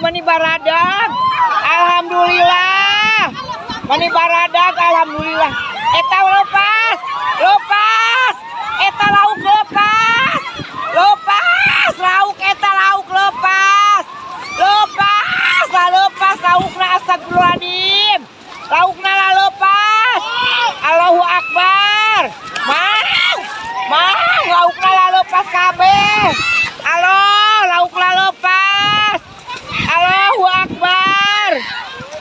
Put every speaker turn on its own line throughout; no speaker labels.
meni baradag. Alhamdulillah. Meni baradag alhamdulillah. Eta lepas. Lepas. Eta lauk lepas. Lepas lauk eta lauk lepas. Lepas lah lepas laukna astagfirullahaladzim. Laukna lah lepas. Allahu Akbar. Mang laukna lah lepas kabeh. Aloh laukna lepas. Allahu Akbar.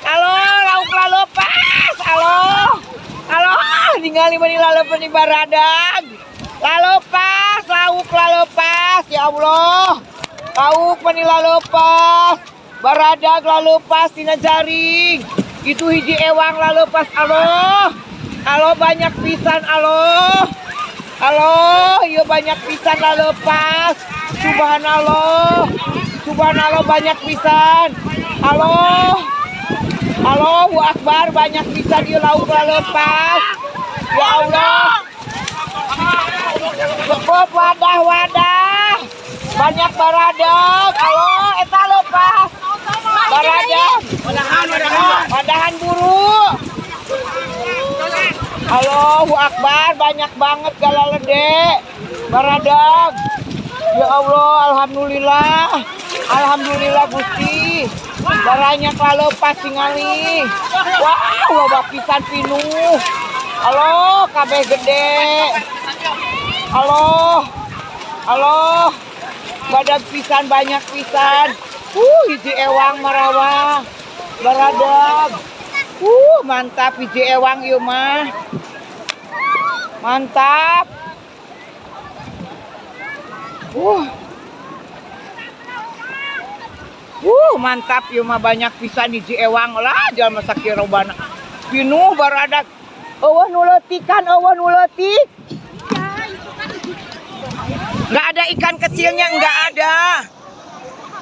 Aloh laukna lepas. Aloh ningali meni lalepan di baradag. Lalepas lauk lalepas ya Allah. Lauk meni lalepas. Baradag lalepas tina jaring. Itu hiji ewang lalepas. Aloh banyak pisan aloh. Iya banyak pisan lalepas. Subhanallah. Subhanallah banyak pisan. Allahu Akbar banyak pisan ieu lauk lalepas. Ya Allah. Cukup wadah. Banyak baradag. Eta lepas. Baradag. Wadahan buru. Allahu Akbar banyak banget galalede. Baradag. Ya Allah alhamdulillah. Alhamdulillah Gusti. Baranya kalepas tingali. Wah, loba pisan pinuh. Halo, kabeh gede. Halo. Badag pisan banyak pisan. Hiji ewang marawang. Baradag. Mantap hiji ewang ieu mah. Mantap. Mantap ieu mah banyak pisan hiji ewang lah jalma sakirobana. Pinuh baradag. Eueuh nu leutik kan, eueuh nu leutik. Enggak ada ikan kecilnya, enggak ada.